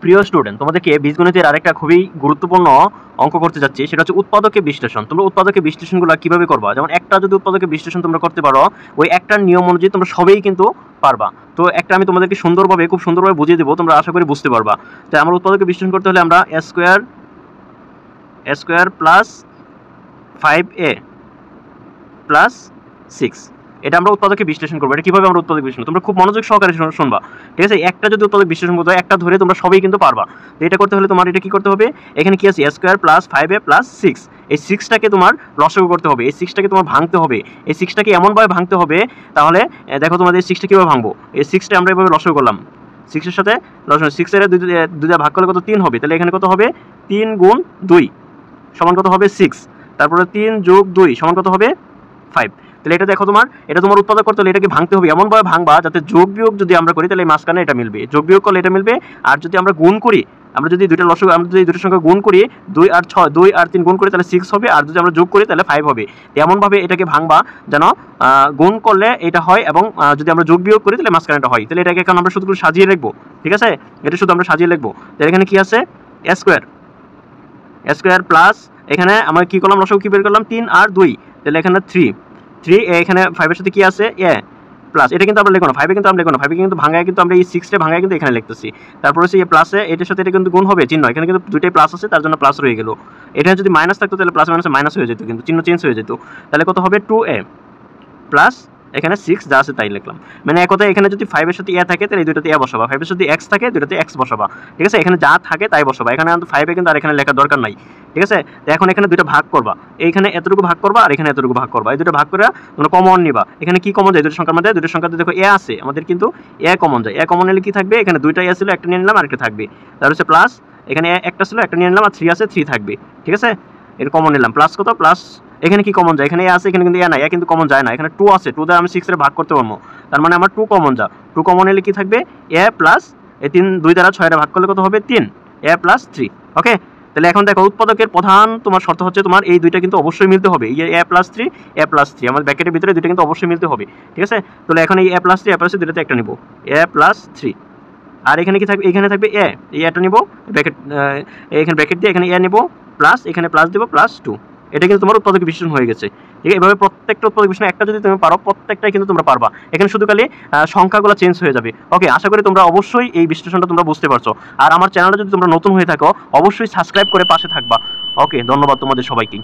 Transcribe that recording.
প্রিয় স্টুডেন্ট, তোমাদেরকে বীজগণিতের আরেকটা খুবই গুরুত্বপূর্ণ অঙ্ক করতে যাচ্ছি, সেটা হচ্ছে উৎপাদকের বিশ্লেষণ। তোমরা উৎপাদকের বিশ্লেষণগুলো কিভাবে করবা, যেমন একটা যদি উৎপাদকের বিশ্লেষণ তোমরা করতে পারো, ওই একটা নিয়ম অনুযায়ী তোমরা সবাই কিন্তু পারবা। তো একটা আমি তোমাদেরকে খুব সুন্দরভাবে বুঝিয়ে দেবো, তোমরা আশা করি বুঝতে পারবা। তো আমার উৎপাদকের বিশ্লেষণ করতে হলে আমরা এ স্কোয়ার প্লাস 5a প্লাস 6, এটা আমরা উৎপাদকে বিশ্লেষণ করবো। এটা কিভাবে আমরা উৎপাদক বিশ্লেষণ, তোমরা খুব মনোযোগ সহকারে শুনবা, ঠিক আছে? একটা যদি উৎপাদক বিশ্লেষণ করতে হয়, একটা ধরে তোমরা সবাই কিন্তু পারবা। তো এটা করতে হলে তোমার এটা কি করতে হবে, এখানে কি আছে, এ স্কোয়ার প্লাস 5a প্লাস 6, এই 6টাকে তোমার লসাগু করতে হবে, এই 6টাকে তোমার ভাঙতে হবে, এই 6টাকে এমনভাবে ভাঙতে হবে। তাহলে দেখো তোমাদের এই 6টা কীভাবে ভাঙবো, এই 6টা আমরা এভাবে লসাগু করলাম, 6-এর সাথে 6-এর দুইটা ভাগ করলে কত, 3 হবে। তাহলে এখানে কত হবে, 3 গুণ 2 সমান কত হবে 6, তারপরে 3 যোগ 2 সমান কত হবে 5। তাহলে এটা দেখো এটা তোমার উৎপাদক করতে হলে এটাকে ভাঙতে হবে, এমনভাবে ভাঙবা যাতে যোগ বিয়োগ যদি আমরা করি তাহলে মাঝখানে এটা মিলবে, যোগ বিয়োগ করলে এটা মিলবে। আর যদি আমরা গুণ করি, আমরা যদি দুইটা সংখ্যা গুণ করি, 2 আর 6, 2 আর 3 গুণ করি তাহলে 6 হবে, আর যদি আমরা যোগ করি তাহলে 5 হবে। এমনভাবে এটাকে ভাঙবা যেন গুণ করলে এটা হয়, এবং যদি আমরা যোগ বিয়োগ করি তাহলে মাঝখানে এটা হয়। তাহলে এটাকে এখন আমরা শুধু সাজিয়ে লিখবো, ঠিক আছে? এটা শুধু আমরা সাজিয়ে লিখবো। তাহলে এখানে কি আছে, এ স্কোয়ার প্লাস, এখানে আমরা কি করলাম, লসাগু কি বের করলাম, 3 আর 2, তাহলে এখানে 3, এখানে 5-এর সাথে কি আছে, এ প্লাস, এটা কিন্তু আমরা লিখবো না, 5-এ কিন্তু আমরা লিখবো না, 5-এ কিন্তু ভাঙায় কিন্তু আমরা এই 6টা ভাঙায় কিন্তু এখানে লিখতেছি। তারপর হচ্ছে এই প্লাসে, এটার সাথে এটা কিন্তু গুণ হবে, চিহ্ন এখানে কিন্তু দুইটাই প্লাস আছে, তার জন্য প্লাস রয়ে গেল। এটা যদি মাইনাস থাকতো তাহলে প্লাস মাইনাসে মাইনাস হয়ে যেত, কিন্তু চিহ্ন চেঞ্জ হয়ে যেত। তাহলে কত হবে, 2a প্লাস এখানে 6 যা আছে তাই লিখলাম। মানে এক কথায় এখানে যদি 5-এর সাথে এ থাকে তাহলে এই দুইটাতে এ বসাবা, 5-এর সাথে x থাকে দুইটাতে x বসাবা, ঠিক আছে? এখানে যা থাকে তাই বসাবা, এখানে 5-এ কিন্তু আর এখানে লেখার দরকার নাই, ঠিক আছে? তো এখন এখানে দুইটা ভাগ করবা, এইখানে এতটুকু ভাগ করবা আর এখানে এতটুকু ভাগ করবা, এই দুটো ভাগ করে তোমরা কমন নিবা। এখানে কি কমন যায়, দুটো সংখ্যার মধ্যে, দুটো সংখ্যাতে দেখো এ আছে, আমাদের কিন্তু এ কমন যায়। এ কমন নিলে কি থাকবে, এখানে দুইটা এ ছিল, একটা নিয়ে নিলাম আরেকটা থাকবে, তার হচ্ছে প্লাস, এখানে একটা ছিল একটা নিয়ে নিলাম, আর 3 আছে 3 থাকবে, ঠিক আছে? এটা কমন নিলাম, প্লাস কত, প্লাস এখানে কি কমন যায়, এখানে এ আছে, এখানে কিন্তু এ নাই, এ কিন্তু কমন যায় না, এখানে 2 আছে, 2 দ্বারা আমি 6 এর ভাগ করতে পারবো, তার মানে আমার 2 কমন যা, 2 কমন নিলে কি থাকবে, এ প্লাস এই 3, 2 দ্বারা 6 এর ভাগ করলে কত হবে, 3, এ প্লাস 3। ওকে, তাহলে এখন দেখো উৎপাদকের প্রধান তোমার শর্ত হচ্ছে তোমার এই দুইটা কিন্তু অবশ্যই মিলতে হবে, এই এ প্লাস 3 আমাদের ব্র্যাকেটের ভিতরে দুইটা কিন্তু অবশ্যই মিলতে হবে, ঠিক আছে? তাহলে এখন এই এ প্লাস 3 দুইটাতে একটা নিব, এ প্লাস 3, আর এখানে কি থাকবে, এখানে থাকবে এ, এই এটা নিব ব্র্যাকেট, এখানে ব্র্যাকেট দিয়ে এখানে এ নিব, প্লাস এখানে প্লাস দেব, প্লাস 2। এটা কিন্তু তোমার উৎপাদক বিশ্লেষণ হয়ে গেছে, ঠিক আছে? এভাবে প্রত্যেকটা উৎপাদক বিশ্লেষণ একটা যদি তুমি পারো, প্রত্যেকটাই কিন্তু তোমরা পারবা। এখানে শুধু খালি সংখ্যাগুলো চেঞ্জ হয়ে যাবে। ওকে, আশা করি তোমরা অবশ্যই এই বিশ্লেষণটা তোমরা বুঝতে পারছো। আর আমার চ্যানেলটা যদি তোমরা নতুন হয়ে থাকো, অবশ্যই সাবস্ক্রাইব করে পাশে থাকবা। ওকে, ধন্যবাদ তোমাদের সবাইকে।